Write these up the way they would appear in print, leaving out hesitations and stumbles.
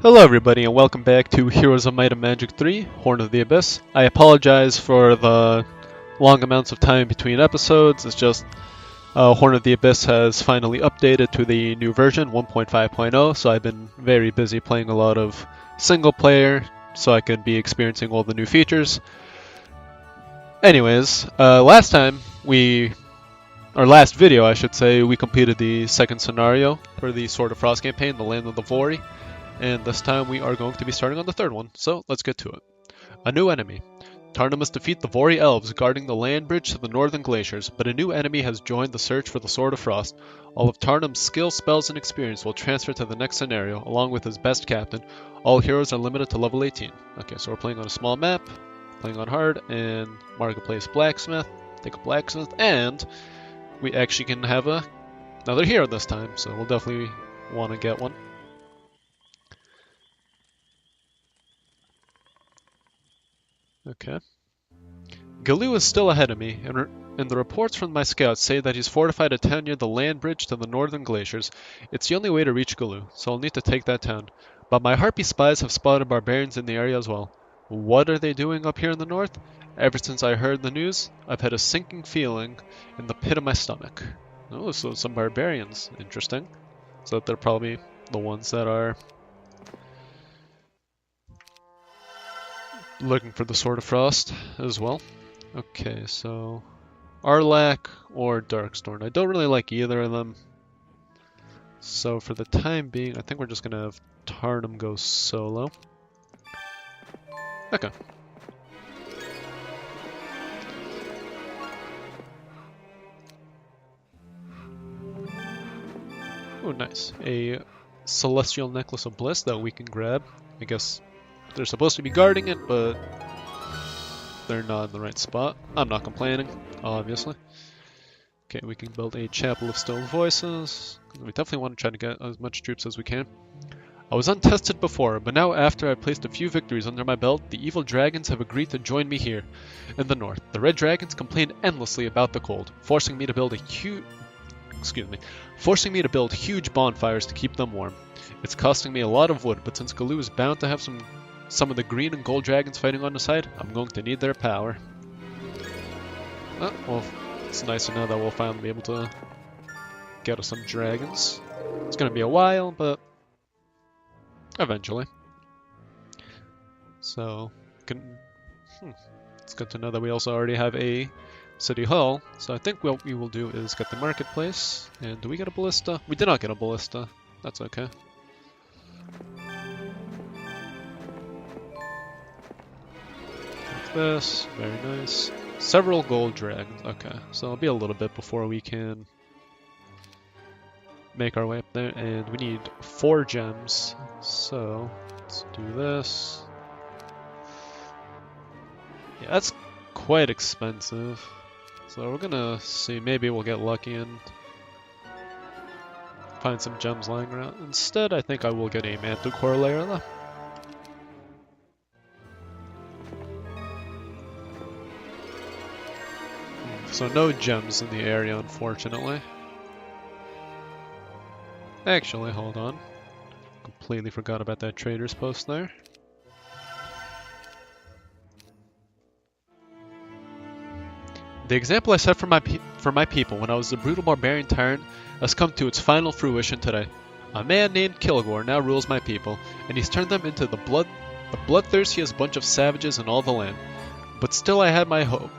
Hello everybody and welcome back to Heroes of Might and Magic 3, Horn of the Abyss. I apologize for the long amounts of time between episodes. It's just Horn of the Abyss has finally updated to the new version 1.5.0, so I've been very busy playing a lot of single player so I could be experiencing all the new features. Anyways, last video I should say, we completed the second scenario for the Sword of Frost campaign, the Land of the Vori. And this time we are going to be starting on the third one, so let's get to it. A new enemy. Tarnum must defeat the Vori elves guarding the land bridge to the northern glaciers, but a new enemy has joined the search for the Sword of Frost. All of Tarnum's skill, spells, and experience will transfer to the next scenario, along with his best captain. All heroes are limited to level 18. Okay, so we're playing on a small map, playing on hard, and Marketplace Blacksmith. Take a blacksmith, and we actually can have another hero this time, so we'll definitely want to get one. Okay. Gelu is still ahead of me, and the reports from my scouts say that he's fortified a town near the land bridge to the northern glaciers. It's the only way to reach Gelu, so I'll need to take that town. But my Harpy spies have spotted barbarians in the area as well. What are they doing up here in the north? Ever since I heard the news, I've had a sinking feeling in the pit of my stomach. Oh, so some barbarians. Interesting. So they're probably the ones that are looking for the Sword of Frost as well. Okay, so Arlak or Darkstorm. I don't really like either of them. So for the time being, I think we're just gonna have Tarnum go solo. Okay. Oh, nice. A Celestial Necklace of Bliss that we can grab. I guess they're supposed to be guarding it, but they're not in the right spot. I'm not complaining, obviously. Okay, we can build a Chapel of Still Voices. We definitely want to try to get as much troops as we can. I was untested before, but now after I've placed a few victories under my belt, the evil dragons have agreed to join me here in the north. The red dragons complain endlessly about the cold, forcing me to build huge bonfires to keep them warm. It's costing me a lot of wood, but since Gelu is bound to have some of the green and gold dragons fighting on the side, I'm going to need their power. Oh, well, it's nice to know that we'll finally be able to get us some dragons. It's going to be a while, but eventually. So, it's good to know that we also already have a city hall. So I think what we will do is get the marketplace. And do we get a ballista? We did not get a ballista. That's okay. This, very nice. Several gold dragons. Okay, so it'll be a little bit before we can make our way up there, and we need 4 gems. So let's do this. Yeah, that's quite expensive. So we're gonna see, maybe we'll get lucky and find some gems lying around. Instead, I think I will get a Manticore layer though. So no gems in the area, unfortunately. Actually, hold on. Completely forgot about that trader's post there. The example I set for my people when I was the brutal barbarian tyrant has come to its final fruition today. A man named Kilgore now rules my people, and he's turned them into the bloodthirstiest bunch of savages in all the land. But still I had my hope.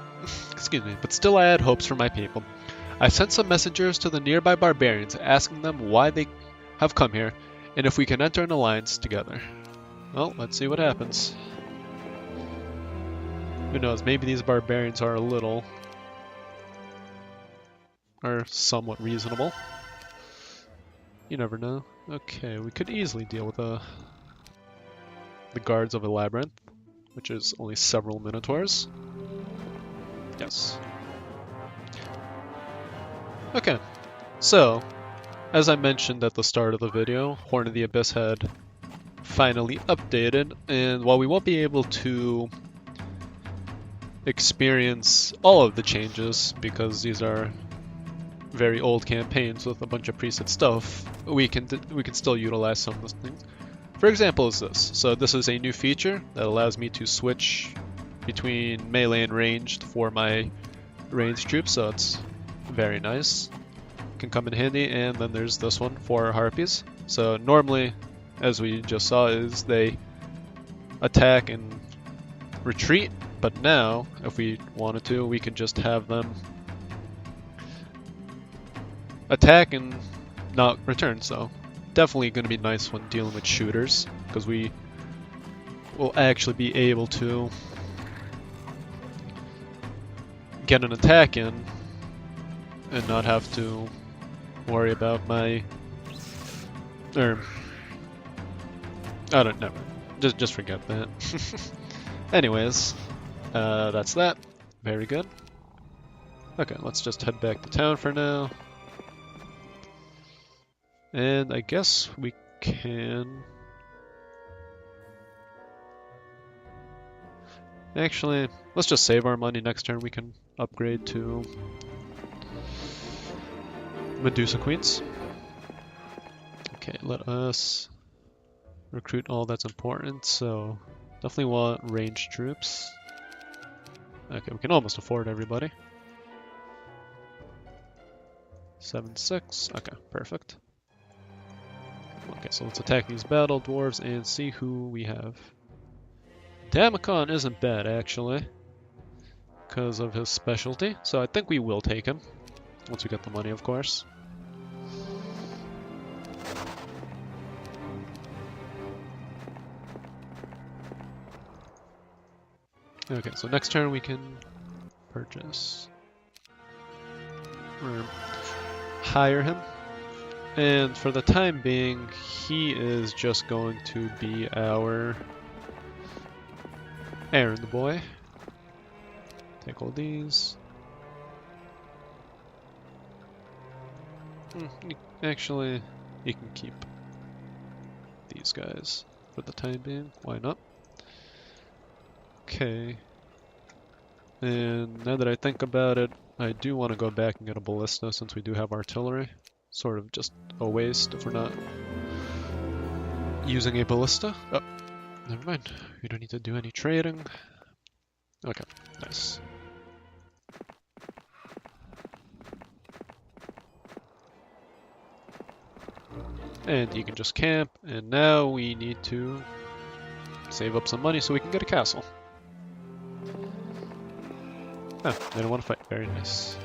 But still I had hopes for my people. I sent some messengers to the nearby barbarians asking them why they have come here and if we can enter an alliance together. Well, let's see what happens. Who knows, maybe these barbarians are somewhat reasonable. You never know. Okay, we could easily deal with the guards of a labyrinth, which is only several minotaurs. Yes. Okay, so, as I mentioned at the start of the video, Horn of the Abyss had finally updated, and while we won't be able to experience all of the changes, because these are very old campaigns with a bunch of preset stuff, we can still utilize some of those things. For example is this. So this is a new feature that allows me to switch between melee and ranged for my ranged troops, so it's very nice. Can come in handy. And then there's this one for harpies. So normally, as we just saw, is they attack and retreat, but now if we wanted to, we could just have them attack and not return. So definitely going to be nice when dealing with shooters, because we will actually be able to get an attack in and not have to worry about my, or I don't know, just forget that. Anyways, that's that. Very good. Okay, let's just head back to town for now. And I guess we can... Actually, let's just save our money. Next turn we can upgrade to Medusa Queens. Okay, let us recruit all that's important, so definitely want ranged troops. Okay, we can almost afford everybody. 7-6, okay, perfect. Okay, so let's attack these battle dwarves and see who we have. Damacon isn't bad, actually, because of his specialty, so I think we will take him, once we get the money, of course. Okay, so next turn we can purchase, or hire him. And for the time being, he is just going to be our errand boy. Take all these. Actually, you can keep these guys for the time being. Why not? Okay. And now that I think about it, I do want to go back and get a ballista since we do have artillery. Sort of just a waste if we're not using a ballista. Oh, never mind. We don't need to do any trading. Okay, nice. And you can just camp, and now we need to save up some money so we can get a castle. Oh, they don't want to fight. Very nice.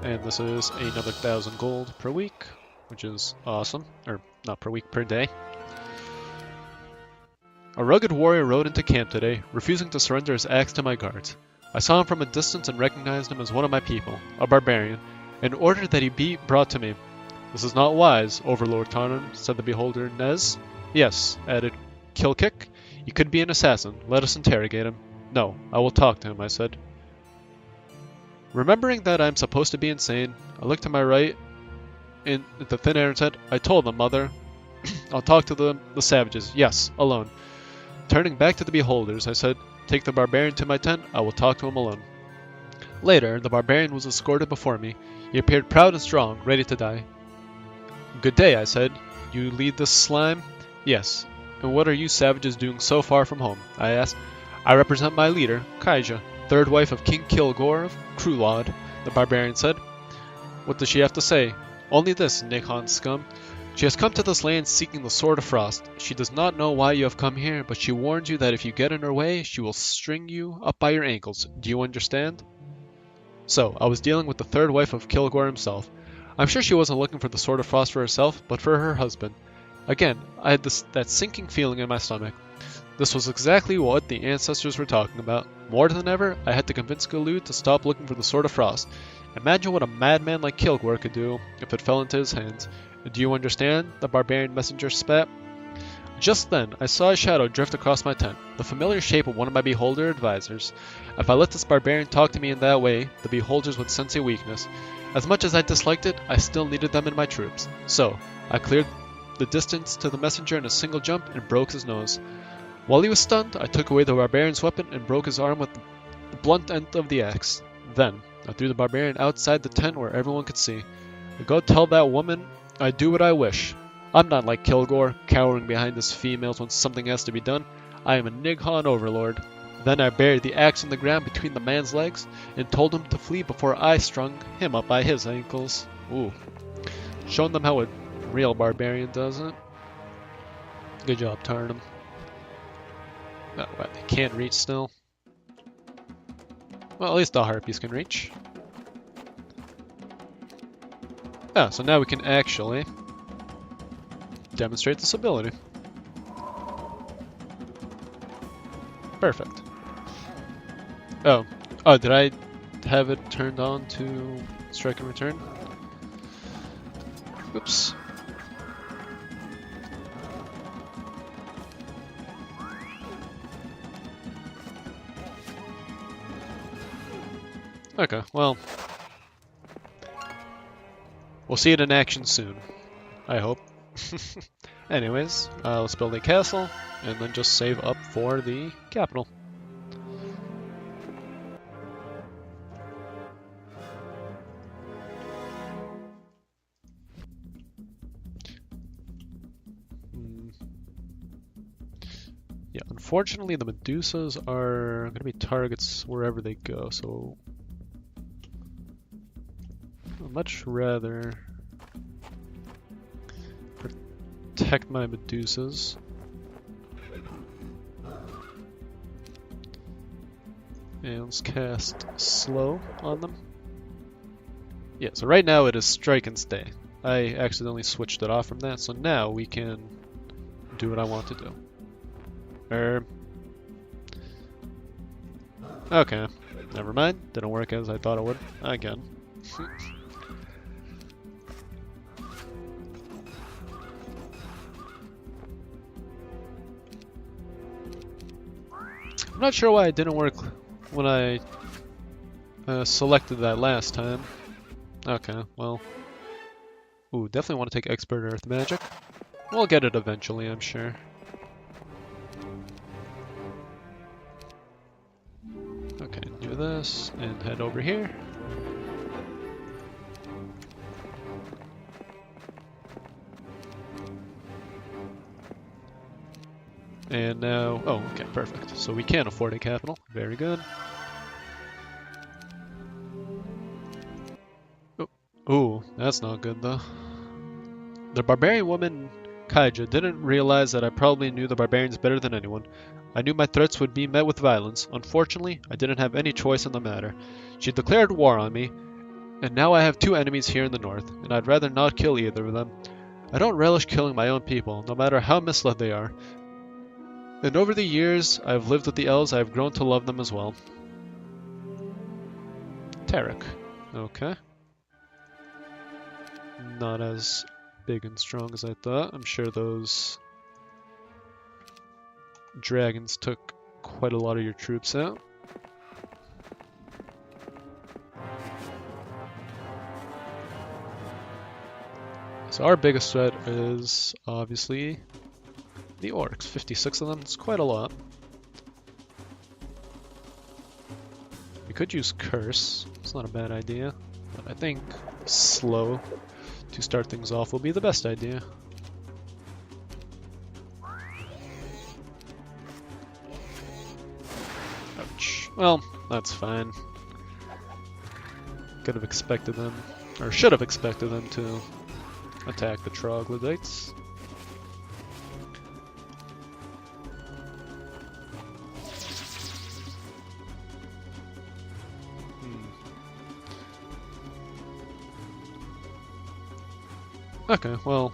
And this is another 1,000 gold per week, which is awesome. Or, not per week, per day. A rugged warrior rode into camp today, refusing to surrender his axe to my guards. I saw him from a distance and recognized him as one of my people, a barbarian, and ordered that he be brought to me. This is not wise, Overlord Tarnum, said the beholder Nez. Yes, added Kilkick. He could be an assassin. Let us interrogate him. No, I will talk to him, I said. Remembering that I'm supposed to be insane, I looked to my right in the thin air and said, I told them, mother. I'll talk to the savages. Yes, alone. Turning back to the beholders, I said, take the barbarian to my tent. I will talk to him alone. Later, the barbarian was escorted before me. He appeared proud and strong, ready to die. Good day, I said. You lead this slime? Yes. And what are you savages doing so far from home? I asked. I represent my leader, Kaija, third wife of King Kilgore of Krulod, the barbarian said. What does she have to say? Only this, Nikon scum. She has come to this land seeking the Sword of Frost. She does not know why you have come here, but she warns you that if you get in her way, she will string you up by your ankles. Do you understand? So, I was dealing with the third wife of Kilgore himself. I'm sure she wasn't looking for the Sword of Frost for herself, but for her husband. Again, I had that sinking feeling in my stomach. This was exactly what the ancestors were talking about. More than ever, I had to convince Gelu to stop looking for the Sword of Frost. Imagine what a madman like Kilgore could do if it fell into his hands. Do you understand? The barbarian messenger spat. Just then, I saw a shadow drift across my tent, the familiar shape of one of my beholder advisors. If I let this barbarian talk to me in that way, the beholders would sense a weakness. As much as I disliked it, I still needed them in my troops. So, I cleared the distance to the messenger in a single jump and broke his nose. While he was stunned, I took away the barbarian's weapon and broke his arm with the blunt end of the axe. Then, I threw the barbarian outside the tent where everyone could see. Go tell that woman I do what I wish. I'm not like Kilgore, cowering behind his females when something has to be done. I am a Nighan overlord. Then I buried the axe in the ground between the man's legs and told him to flee before I strung him up by his ankles. Ooh. Showing them how a real barbarian does it. Good job, Tarnum. Oh, what, they can't reach still? Well, at least the harpies can reach. Ah, so now we can actually demonstrate this ability. Perfect. Oh, did I have it turned on to strike and return? Oops. Okay, well, we'll see it in action soon, I hope. Anyways, let's build a castle, and then just save up for the capital. Yeah, unfortunately the Medusas are going to be targets wherever they go, so I'd much rather protect my Medusas. And let's cast slow on them. Yeah, so right now it is strike and stay. I accidentally switched it off from that, so now we can do what I want to do. Okay, never mind. Didn't work as I thought it would. Again. I'm not sure why it didn't work when I selected that last time. Okay, well. Ooh, definitely want to take Expert Earth Magic. We'll get it eventually, I'm sure. Okay, do this and head over here. And now, oh, okay, perfect. So we can afford a capital. Very good. Ooh, that's not good though. The barbarian woman Kaija didn't realize that I probably knew the barbarians better than anyone. I knew my threats would be met with violence. Unfortunately, I didn't have any choice in the matter. She declared war on me, and now I have two enemies here in the north, and I'd rather not kill either of them. I don't relish killing my own people, no matter how misled they are. And over the years I've lived with the elves, I've grown to love them as well. Tarek. Okay. Not as big and strong as I thought. I'm sure those dragons took quite a lot of your troops out. So our biggest threat is obviously the orcs. 56 of them, it's quite a lot. We could use curse, it's not a bad idea, but I think slow to start things off will be the best idea. Ouch. Well, that's fine. Could have expected them, or should have expected them to attack the troglodytes. Okay, well,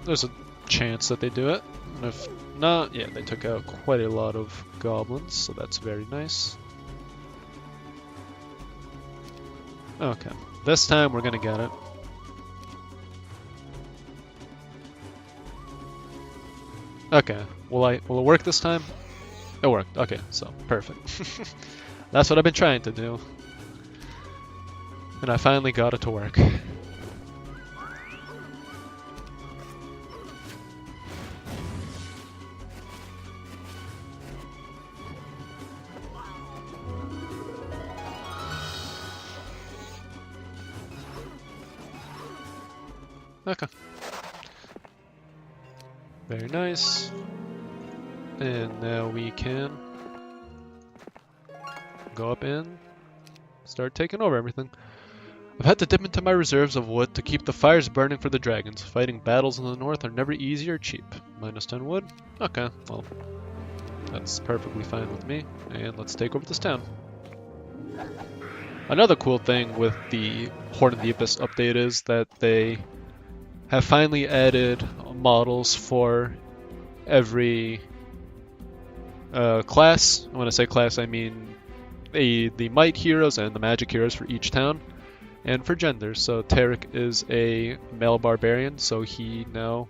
there's a chance that they do it, and if not, yeah, they took out quite a lot of goblins, so that's very nice. Okay, this time we're gonna get it. Okay, will it work this time? It worked, okay, so perfect. That's what I've been trying to do. And I finally got it to work. Okay. Very nice. And now we can go up and start taking over everything. I've had to dip into my reserves of wood to keep the fires burning for the dragons. Fighting battles in the north are never easy or cheap. Minus 10 wood? Okay, well, that's perfectly fine with me. And let's take over this town. Another cool thing with the Horn of the Abyss update is that they have finally added models for every class. When I say class, I mean the might heroes and the magic heroes for each town. And for genders, so Tarek is a male barbarian, so he now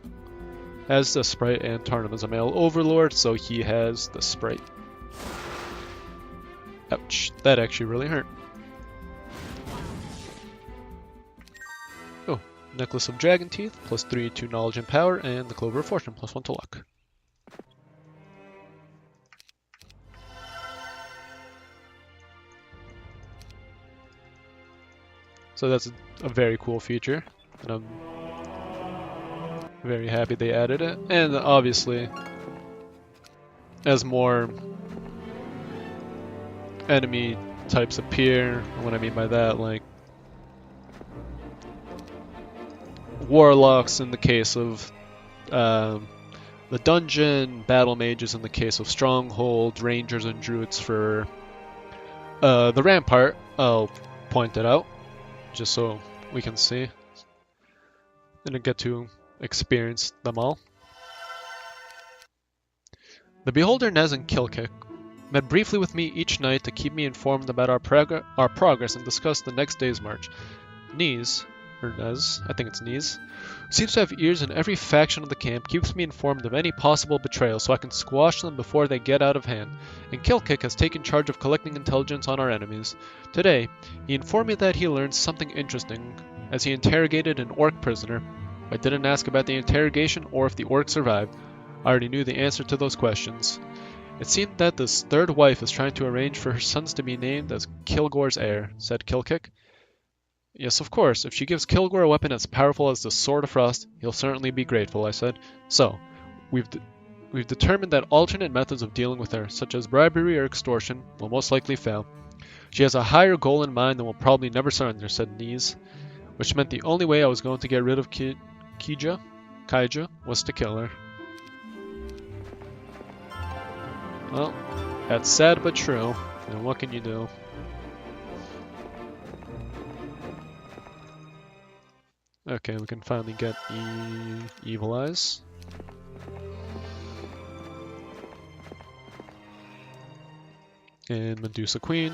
has the sprite, and Tarnum is a male overlord, so he has the sprite. Ouch, that actually really hurt. Oh, Necklace of Dragon Teeth, +3 to knowledge and power, and the Clover of Fortune, +1 to luck. So that's a very cool feature, and I'm very happy they added it. And obviously, as more enemy types appear, what I mean by that, like warlocks in the case of the dungeon, battle mages in the case of stronghold, rangers and druids for the rampart, I'll point it out just so we can see and get to experience them all. The Beholder, Nez, and Kilkick met briefly with me each night to keep me informed about our progress and discuss the next day's march. Nez, I think it's Nez, seems to have ears in every faction of the camp, keeps me informed of any possible betrayal so I can squash them before they get out of hand, and Kilkick has taken charge of collecting intelligence on our enemies. Today, he informed me that he learned something interesting as he interrogated an orc prisoner. I didn't ask about the interrogation or if the orc survived. I already knew the answer to those questions. It seemed that this third wife is trying to arrange for her sons to be named as Kilgore's heir, said Kilkick. Yes, of course. If she gives Kilgore a weapon as powerful as the Sword of Frost, he'll certainly be grateful, I said. So, we've determined that alternate methods of dealing with her, such as bribery or extortion, will most likely fail. She has a higher goal in mind and will probably never surrender, said Nez, which meant the only way I was going to get rid of Kaija was to kill her. Well, that's sad but true, and what can you do? Okay, we can finally get Evil Eyes. And Medusa Queen.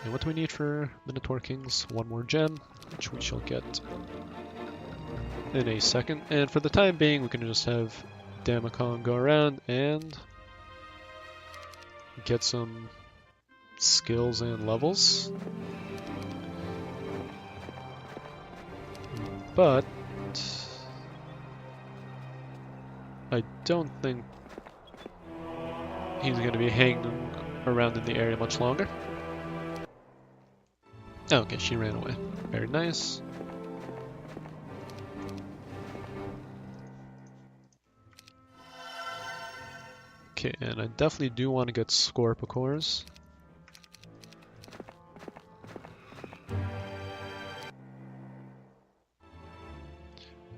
And what do we need for Minotaur Kings? One more gem, which we shall get in a second. And for the time being, we can just have Damacon go around and get some skills and levels. But I don't think he's going to be hanging around in the area much longer. Okay, she ran away. Very nice. Okay, and I definitely do want to get Scorpicores.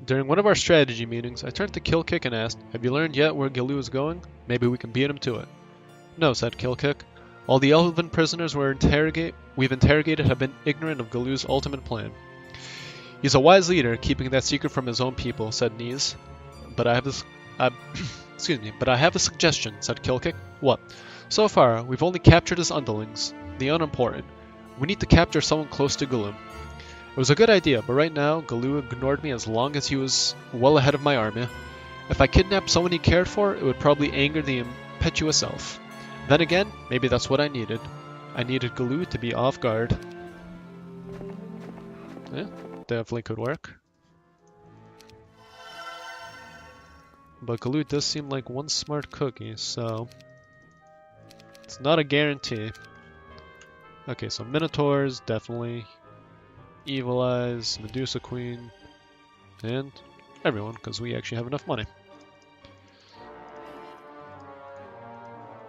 During one of our strategy meetings, I turned to Kilkick and asked, "Have you learned yet where Gelu is going? Maybe we can beat him to it." "No," said Kilkick. "All the elven prisoners we've interrogated have been ignorant of Gelu's ultimate plan. He's a wise leader, keeping that secret from his own people," said Nez. "But I have a suggestion," said Kilkick. "What?" "So far, we've only captured his underlings, the unimportant. We need to capture someone close to Gelu. It was a good idea, but right now, Gelu ignored me as long as he was well ahead of my army. If I kidnapped someone he cared for, it would probably anger the impetuous elf. Then again, maybe that's what I needed. I needed Gelu to be off guard." Yeah, definitely could work. But Gelu does seem like one smart cookie, so it's not a guarantee. Okay, so Minotaurs, definitely. Evil Eyes, Medusa Queen, and everyone, because we actually have enough money.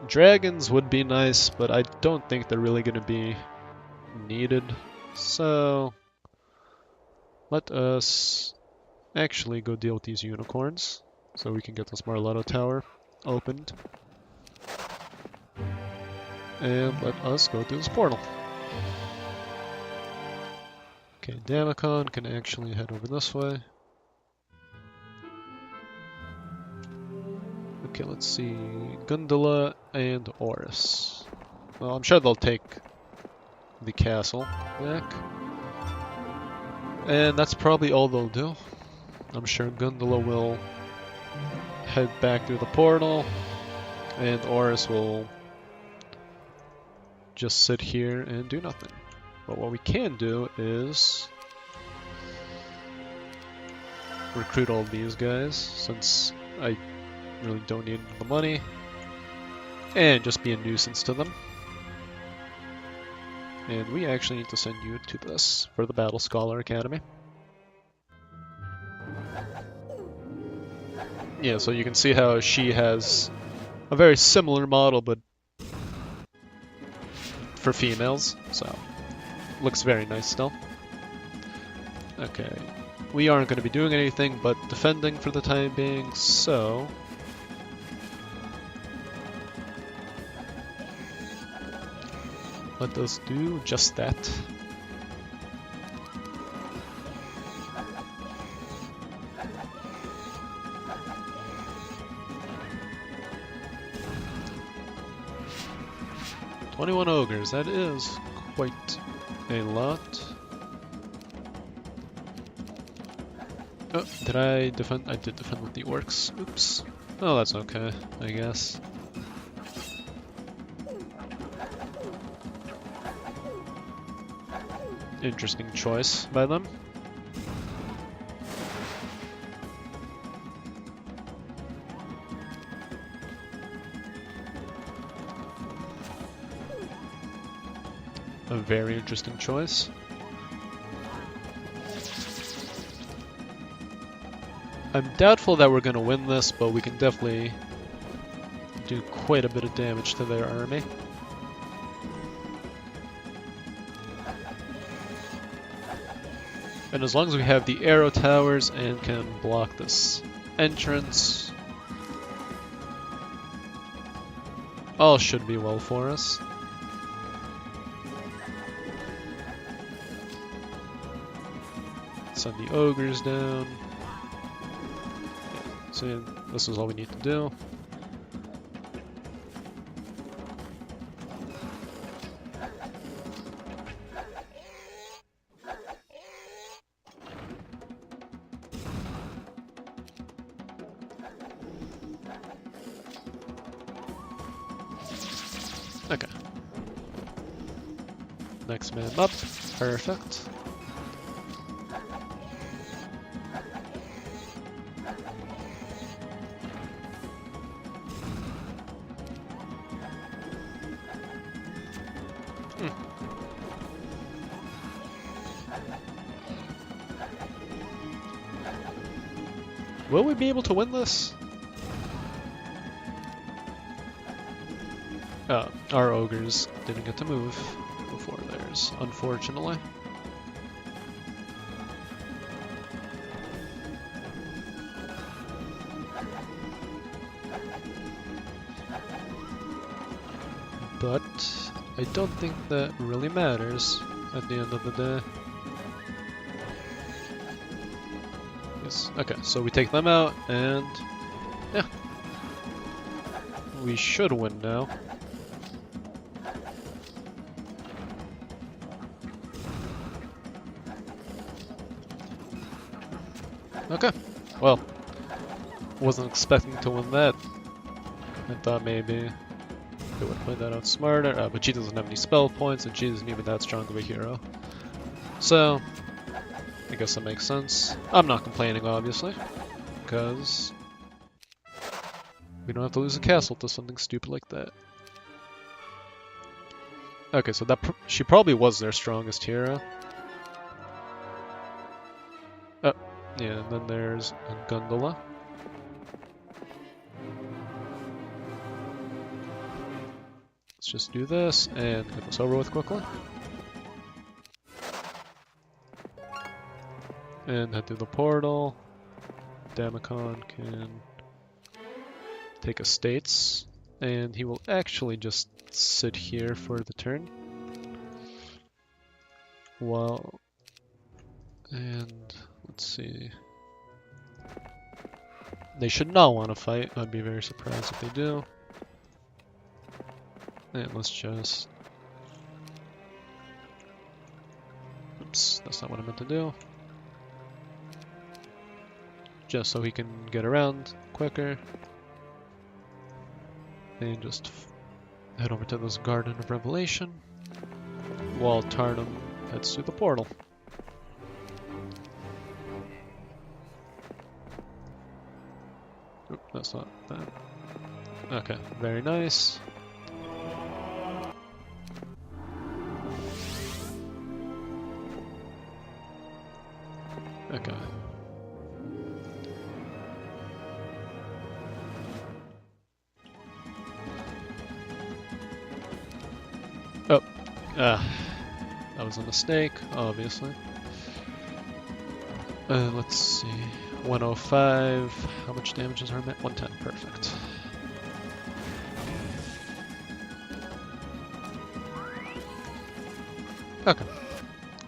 Dragons would be nice, but I don't think they're really going to be needed. So let us actually go deal with these unicorns so we can get this Marletto Tower opened. And let us go through this portal. Okay, Damacon can actually head over this way. Okay, let's see. Gundula and Oris. Well, I'm sure they'll take the castle back. And that's probably all they'll do. I'm sure Gundula will head back through the portal, and Oris will just sit here and do nothing. But what we can do is recruit all these guys, since I really don't need the money, and just be a nuisance to them. And we actually need to send you to this for the Battle Scholar Academy. Yeah, so you can see how she has a very similar model, but for females, so looks very nice still. Okay, we aren't going to be doing anything but defending for the time being, so let us do just that. "21 ogres, that is quite a lot." Oh, did I defend? I did defend with the orcs. Oops. Oh, that's okay, I guess. Interesting choice by them. A very interesting choice. I'm doubtful that we're going to win this, but we can definitely do quite a bit of damage to their army. And as long as we have the arrow towers and can block this entrance, all should be well for us. Send the ogres down. So this is all we need to do. Okay. Next man up. Perfect. Will we be able to win this? Our ogres didn't get to move before theirs, unfortunately. But I don't think that really matters at the end of the day. Yes. Okay, so we take them out, and yeah, we should win now. Okay, well, wasn't expecting to win that. I thought maybe they would play that out smarter, but she doesn't have any spell points, and she isn't even that strong of a hero. So, I guess that makes sense. I'm not complaining, obviously, because we don't have to lose a castle to something stupid like that. Okay, so she probably was their strongest hero. Oh, yeah, and then there's a Gundula. let's just do this and get this over with quickly. And head through the portal. Damacon can take estates, and he will actually just sit here for the turn. Well, and let's see. They should not want to fight. I'd be very surprised if they do. And let's just... Oops, that's not what I meant to do. Just so he can get around quicker. And just head over to this Garden of Revelation while Tarnum heads through the portal. Oop, that's not that. Okay, very nice. Okay. Oh, that was a mistake, obviously. Let's see, 105, how much damage is our met? 110, perfect. Okay,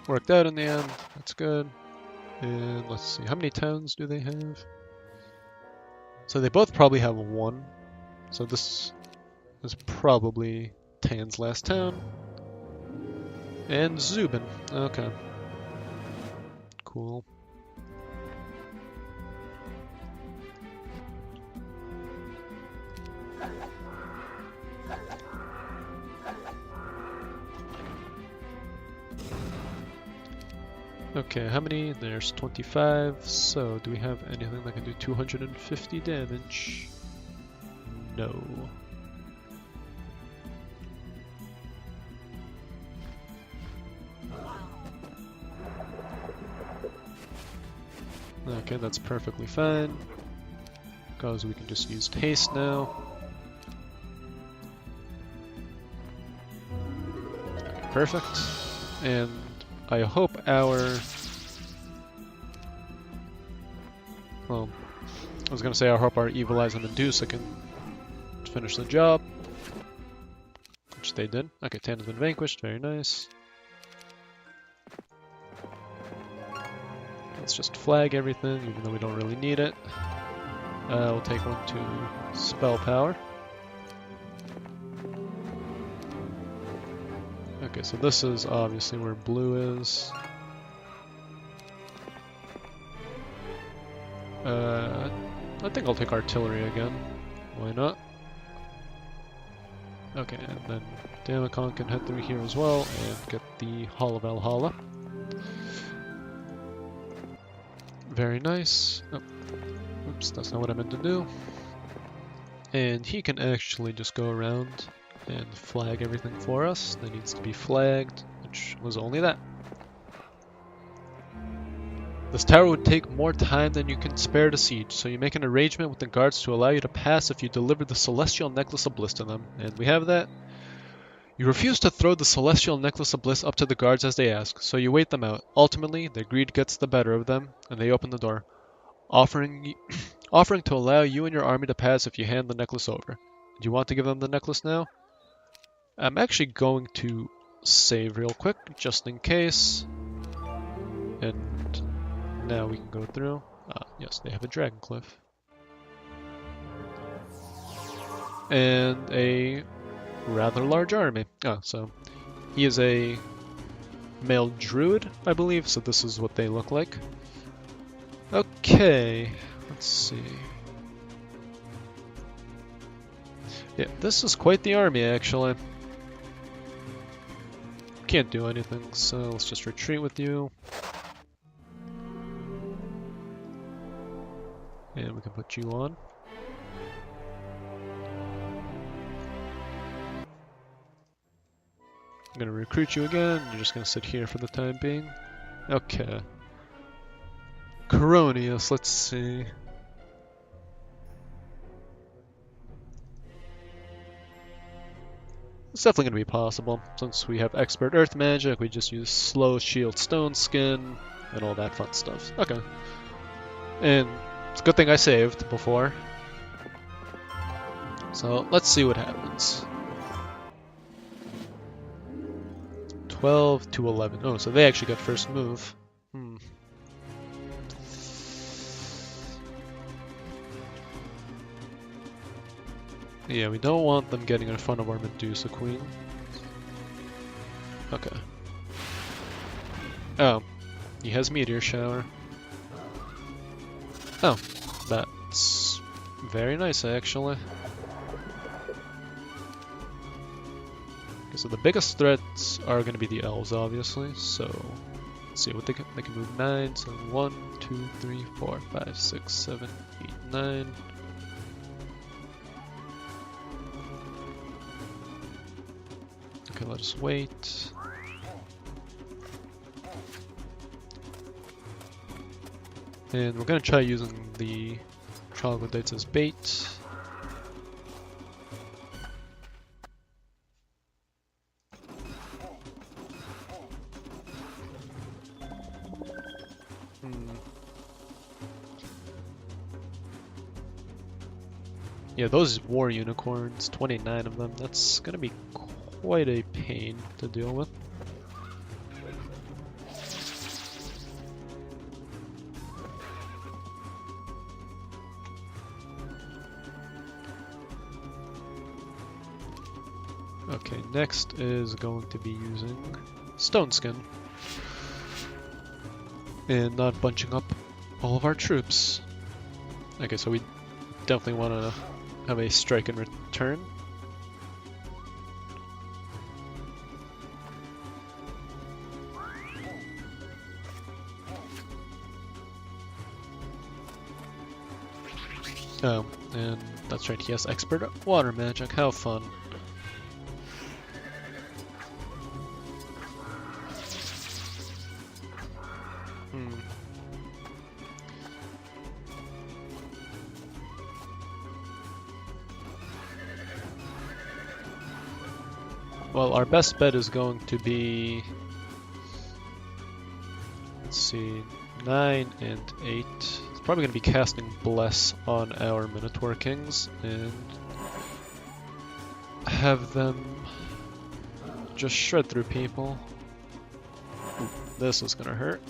worked out in the end, that's good. And let's see, how many towns do they have? So they both probably have one, so this is probably Tan's last town. And Zubin. Okay. Cool. Okay, how many? There's 25. So, do we have anything that can do 250 damage? No. Okay, that's perfectly fine, because we can just use haste now. Perfect. And I hope our... Well, I was gonna say I hope our Evil Eyes and Medusa can finish the job. Which they did. Okay, Tan has been vanquished, very nice. Let's just flag everything, even though we don't really need it. We'll take one to spell power. Okay, so this is obviously where blue is. I think I'll take artillery again. Why not? Okay, and then Damacon can head through here as well and get the Hall of Valhalla. Very nice. Oh, oops, that's not what I meant to do. And he can actually just go around and flag everything for us that needs to be flagged, which was only that. This tower would take more time than you can spare to siege, so you make an arrangement with the guards to allow you to pass if you deliver the Celestial Necklace of Bliss to them, and we have that. You refuse to throw the Celestial Necklace of Bliss up to the guards as they ask, so you wait them out. Ultimately, their greed gets the better of them, and they open the door, offering to allow you and your army to pass if you hand the necklace over. Do you want to give them the necklace now? I'm actually going to save real quick, just in case. And now we can go through. Yes, they have a dragon cliff. And a rather large army. So he is a male druid, I believe, so this is what they look like. Okay, let's see. Yeah, this is quite the army, actually. Can't do anything, so let's just retreat with you. And we can put you on. I'm gonna recruit you again, you're just gonna sit here for the time being. Okay. Chronicles, let's see. It's definitely going to be possible. Since we have expert earth magic, we just use slow shield stone skin and all that fun stuff. Okay. And it's a good thing I saved before. So let's see what happens. 12 to 11. Oh, so they actually got first move. Yeah, we don't want them getting in front of our Medusa Queen. Okay. Oh, he has Meteor Shower. Oh, that's very nice, actually. Okay, so the biggest threats are going to be the elves, obviously. So let's see what they can move 9. So 1, 2, 3, 4, 5, 6, 7, 8, 9. Okay, let us wait. And we're going to try using the troglodytes as bait. Yeah, those war unicorns, 29 of them, that's going to be quite a pain to deal with. Okay, next is going to be using Stone Skin. And not bunching up all of our troops. Okay, so we definitely want to have a strike in return. Oh, and that's right, he has expert water magic, how fun. Well, our best bet is going to be, let's see, 9 and 8. It's probably going to be casting Bless on our Minotaur Kings and have them just shred through people. Ooh, this is going to hurt.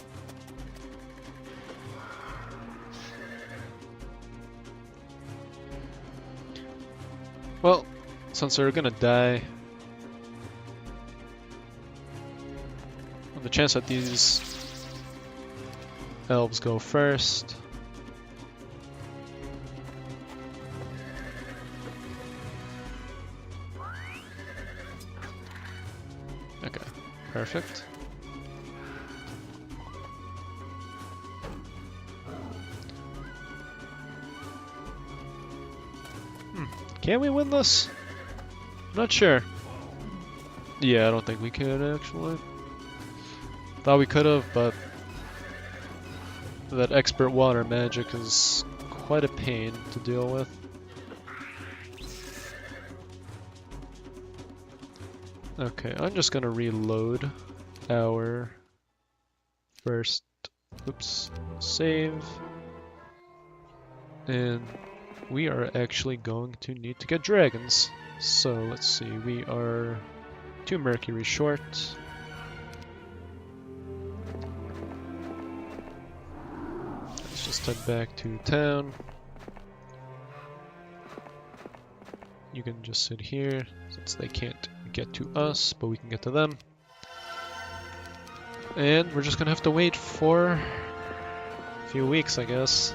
Well, since they're going to die, the chance that these elves go first. Okay, perfect. Can we win this? I'm not sure. Yeah, I don't think we can actually. Thought we could have, but that expert water magic is quite a pain to deal with. Okay, I'm just gonna reload our first, save. And we are actually going to need to get dragons. So let's see, we are 2 Mercury short. Let's head back to town. You can just sit here since they can't get to us, but we can get to them. And we're just gonna have to wait for a few weeks, I guess.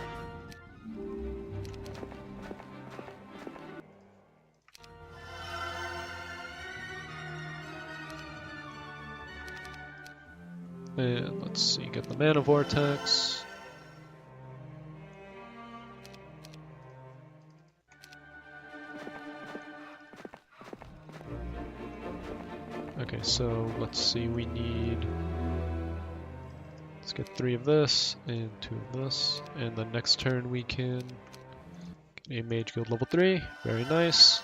And let's see, get the mana vortex. Okay, so let's see, we need, let's get 3 of this and 2 of this, and the next turn we can get a Mage Guild level 3, very nice.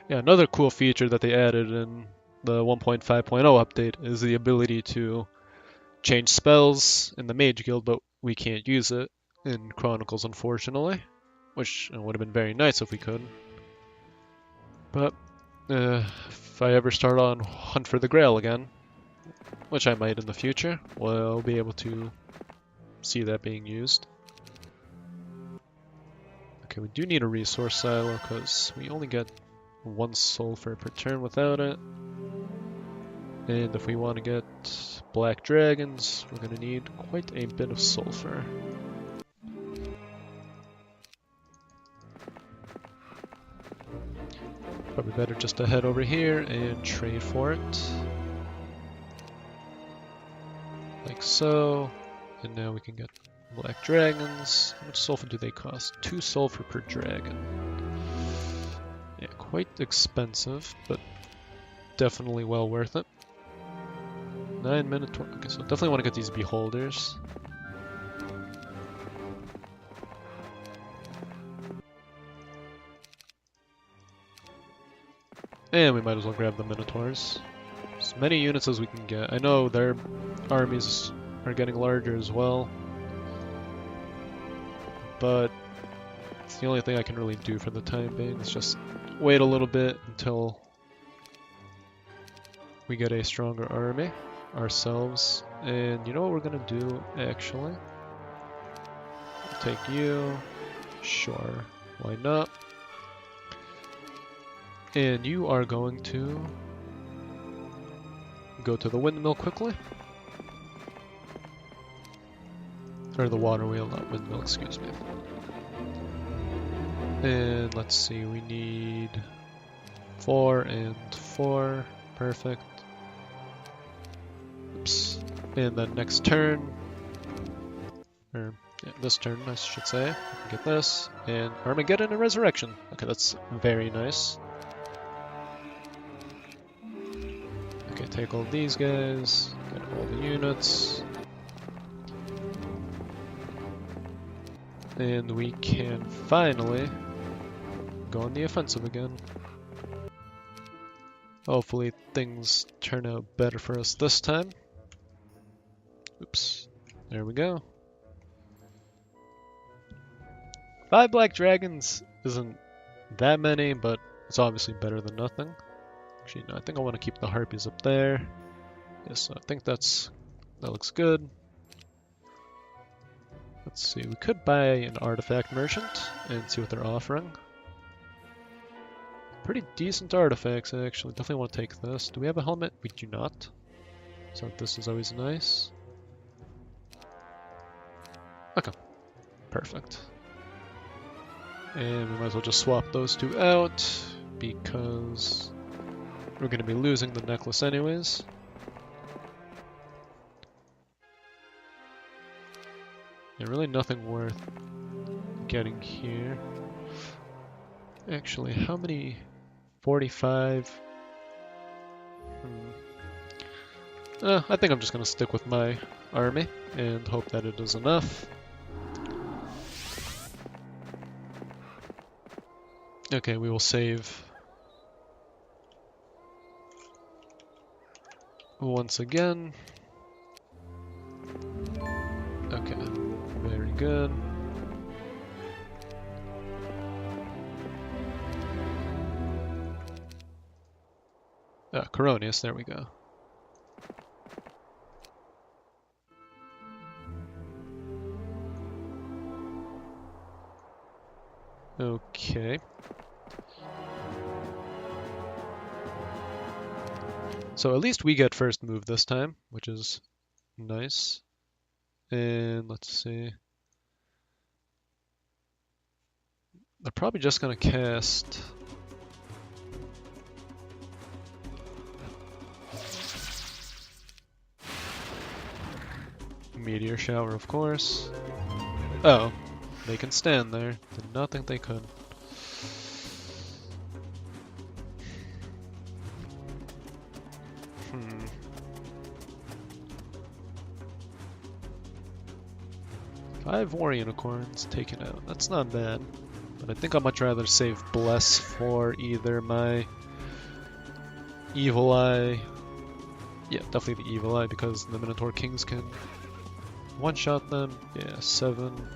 Yeah, another cool feature that they added in the 1.5.0 update is the ability to change spells in the Mage Guild, but we can't use it in Chronicles, unfortunately, which would have been very nice if we could. But if I ever start on Hunt for the Grail again, which I might in the future, we'll be able to see that being used. Okay, we do need a resource silo because we only get 1 sulfur per turn without it. And if we want to get black dragons, we're going to need quite a bit of sulfur. Probably better just to head over here and trade for it. Like so. And now we can get black dragons. How much sulfur do they cost? 2 sulfur per dragon. Yeah, quite expensive, but definitely well worth it. 9 minutes. Okay, so definitely want to get these beholders. And we might as well grab the Minotaurs. As many units as we can get. I know their armies are getting larger as well. But it's the only thing I can really do for the time being. Is just wait a little bit until we get a stronger army ourselves. And you know what we're gonna do, actually? I'll take you. Sure, why not? And you are going to go to the windmill quickly. Or the water wheel, not windmill, excuse me. And let's see, we need 4 and 4. Perfect. Oops. And then next turn, or yeah, this turn I should say, we can get this. And Armageddon and Resurrection. Okay, that's very nice. Okay, take all these guys, get all the units. And we can finally go on the offensive again. Hopefully things turn out better for us this time. Oops, there we go. 5 black dragons isn't that many, but it's obviously better than nothing. Actually, no, I think I want to keep the harpies up there. Yes, I think that looks good. Let's see, we could buy an artifact merchant and see what they're offering. Pretty decent artifacts, actually. Definitely want to take this. Do we have a helmet? We do not. So this is always nice. Okay, perfect. And we might as well just swap those 2 out because we're going to be losing the necklace anyways. Yeah, really nothing worth getting here. Actually, how many? 45. I think I'm just going to stick with my army and hope that it is enough. Okay, we will save once again. Okay, very good. Coronius, there we go. Okay. So at least we get first move this time, which is nice. And let's see. They're probably just gonna cast Meteor Shower, of course. Oh, they can stand there. Did not think they could. Hmm. 5 war unicorns taken out. That's not bad. But I think I'd much rather save Bless for either my Evil Eye. Yeah, definitely the Evil Eye, because the Minotaur Kings can one-shot them. Yeah, 7.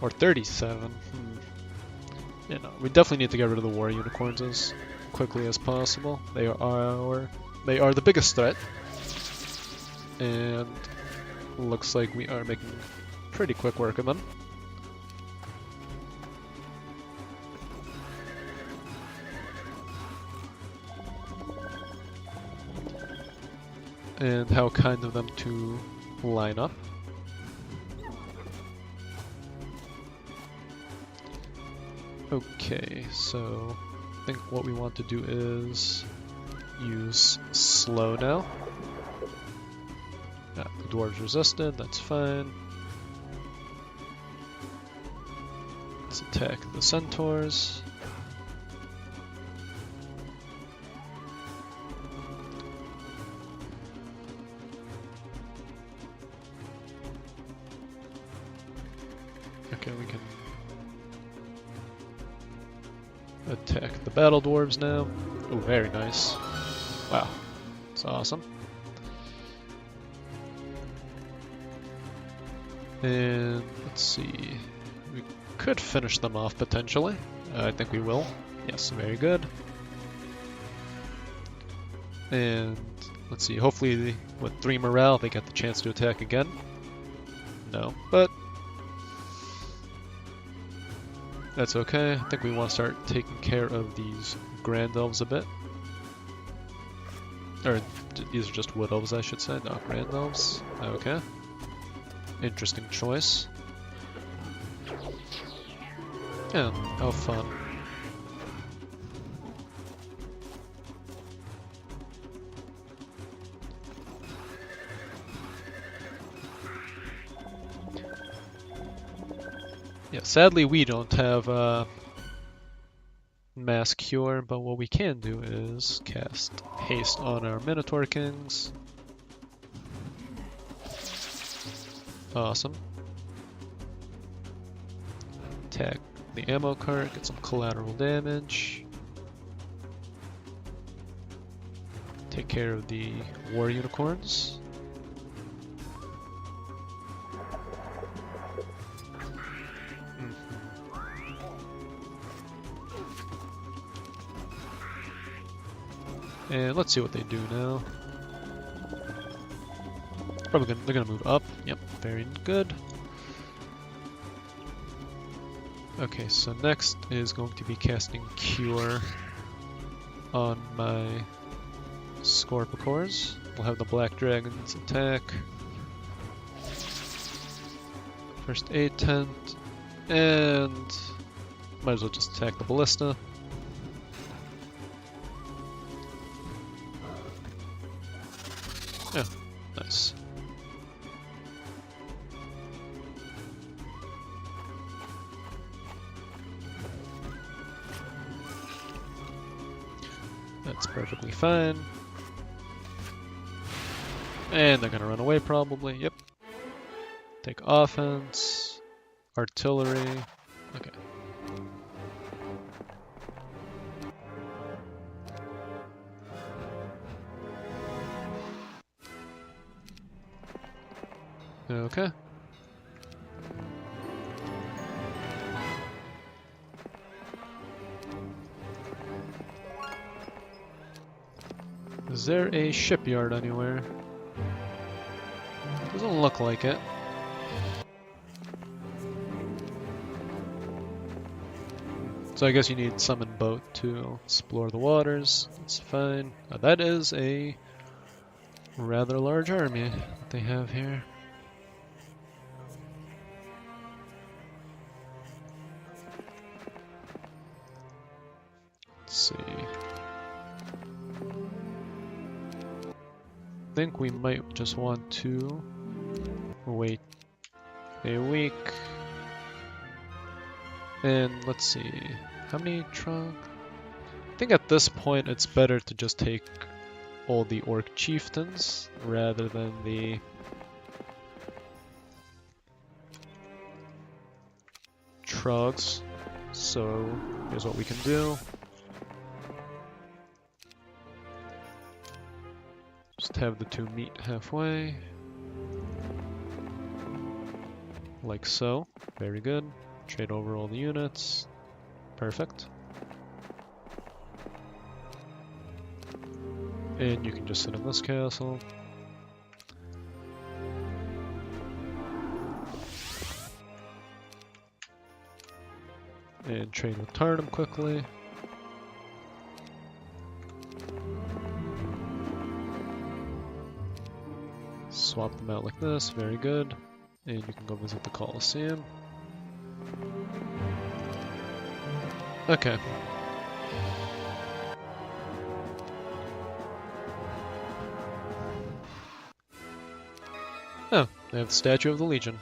Or 37. Yeah, no, we definitely need to get rid of the War Unicorns as quickly as possible. They are the biggest threat. And looks like we are making pretty quick work of them. And how kind of them to line up. Okay, so I think what we want to do is use slow now. Yeah, the dwarves resisted, that's fine. Let's attack the centaurs. Okay, we can attack the battle dwarves now. Oh, very nice. Wow, that's awesome. And let's see, we could finish them off potentially. I think we will. Yes, very good. And let's see, hopefully with 3 morale they get the chance to attack again. No, but that's okay. I think we want to start taking care of these Grand Elves a bit. Or these are just Wood Elves, I should say, not Grand Elves. Okay. Interesting choice. Yeah, how fun. Yeah, sadly we don't have Mass Cure, but what we can do is cast Haste on our Minotaur Kings. Awesome. Attack the ammo cart, get some collateral damage. Take care of the War Unicorns. And let's see what they do now. They're gonna move up. Yep, very good. Okay, so next is going to be casting Cure on my Scorpicors. We'll have the Black Dragons attack. First aid tent, and might as well just attack the Ballista. Yeah, nice. That's perfectly fine. And they're gonna run away probably, yep. Take offense, artillery, okay. Okay. Is there a shipyard anywhere? Doesn't look like it. So I guess you need summon boat to explore the waters. That's fine. Now that is a rather large army that they have here. Let's see. I think we might just want to wait a week. And let's see, how many trunk? I think at this point it's better to just take all the Orc Chieftains rather than the frogs. So here's what we can do. Just have the two meet halfway. Like so. Very good. Trade over all the units. Perfect. And you can just sit in this castle. And trade with Tarnum quickly. Swap them out like this, very good. And you can go visit the Colosseum. Okay. Oh, they have the Statue of the Legion.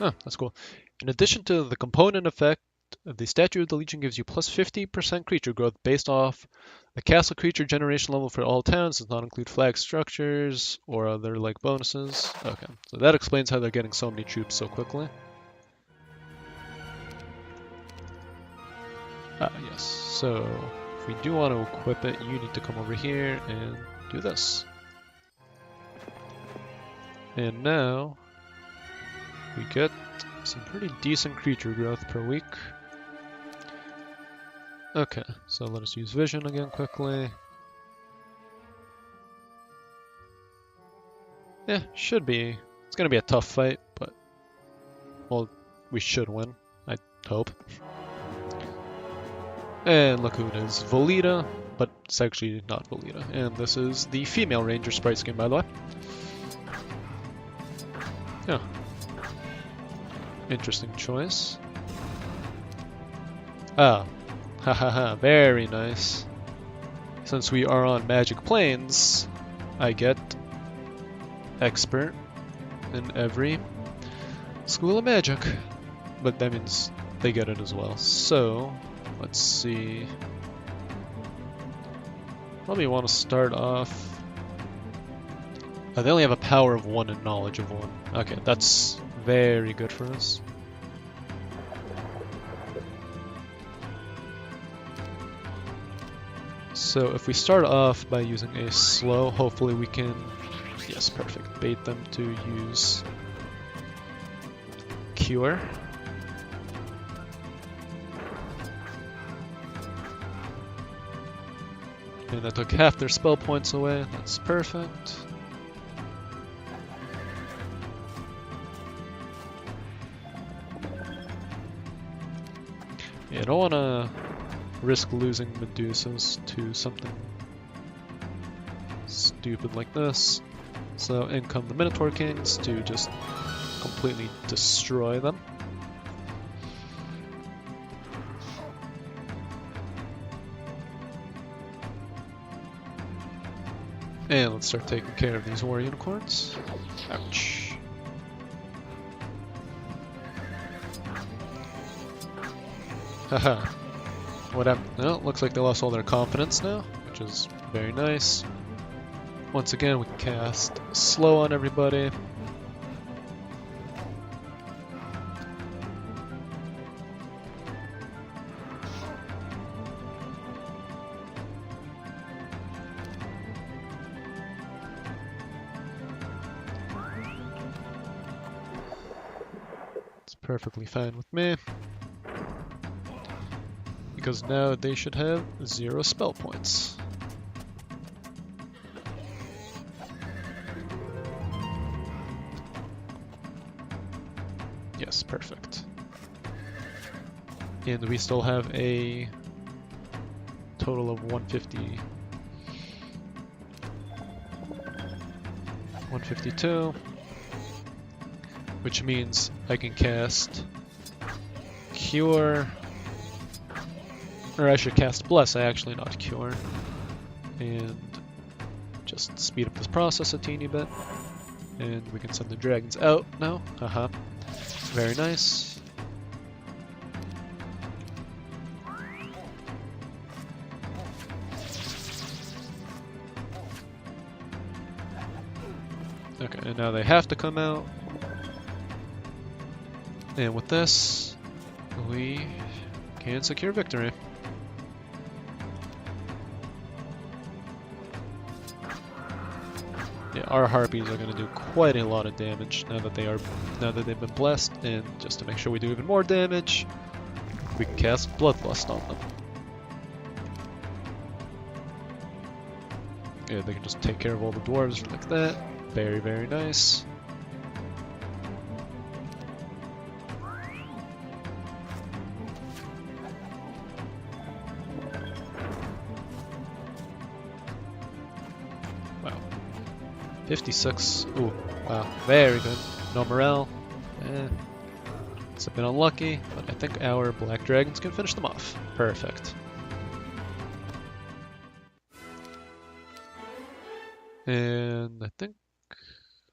Oh, that's cool. In addition to the component effect, the Statue of the Legion gives you plus 50% creature growth based off the castle creature generation level for all towns. Does not include flag structures or other like bonuses. Okay, so that explains how they're getting so many troops so quickly. Ah, yes. So if we do want to equip it, you need to come over here and do this. And now we get some pretty decent creature growth per week. Okay, so let us use vision again quickly. Yeah, should be. It's gonna be a tough fight, but well, we should win. I hope. And look who it is, Volita, but it's actually not Volita. And this is the female ranger sprite skin, by the way. Yeah. Interesting choice. Ah. Hahaha, very nice. Since we are on Magic Plains, I get expert in every school of magic. But that means they get it as well. So, let's see. Probably want to start off. Oh, they only have a power of 1 and knowledge of 1. Okay, that's very good for us. So if we start off by using a slow, hopefully we can, yes, perfect, bait them to use Cure. And that took half their spell points away, that's perfect. Yeah, I don't want to risk losing Medusas to something stupid like this. So in come the Minotaur Kings to just completely destroy them. And let's start taking care of these war unicorns. Ouch. Haha. Whatever. Well, looks like they lost all their confidence now, which is very nice. Once again, we can cast slow on everybody. It's perfectly fine with me. Because now they should have 0 spell points. Yes, perfect. And we still have a total of 150. 152. Which means I can cast Cure. Or I should cast Bless, actually, not Cure. And just speed up this process a teeny bit. And we can send the dragons out now. Haha. Very nice. Okay, and now they have to come out. And with this, we can secure victory. Yeah, our harpies are going to do quite a lot of damage now that they've been blessed, and just to make sure we do even more damage, we can cast Bloodlust on them. Yeah, they can just take care of all the dwarves like that. Very, very nice. Wow. 56. Ooh, wow. Very good. No morale. It's a bit unlucky, but I think our black dragons can finish them off. Perfect. And I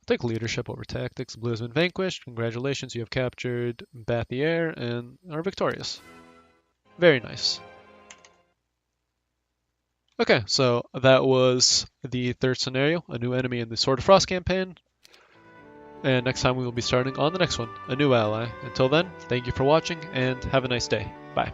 think leadership over tactics. Blue has been vanquished. Congratulations, you have captured Bathier and are victorious. Very nice. Okay, so that was the third scenario, a new enemy in the Sword of Frost campaign. And next time we will be starting on the next one, a new ally. Until then, thank you for watching and have a nice day. Bye.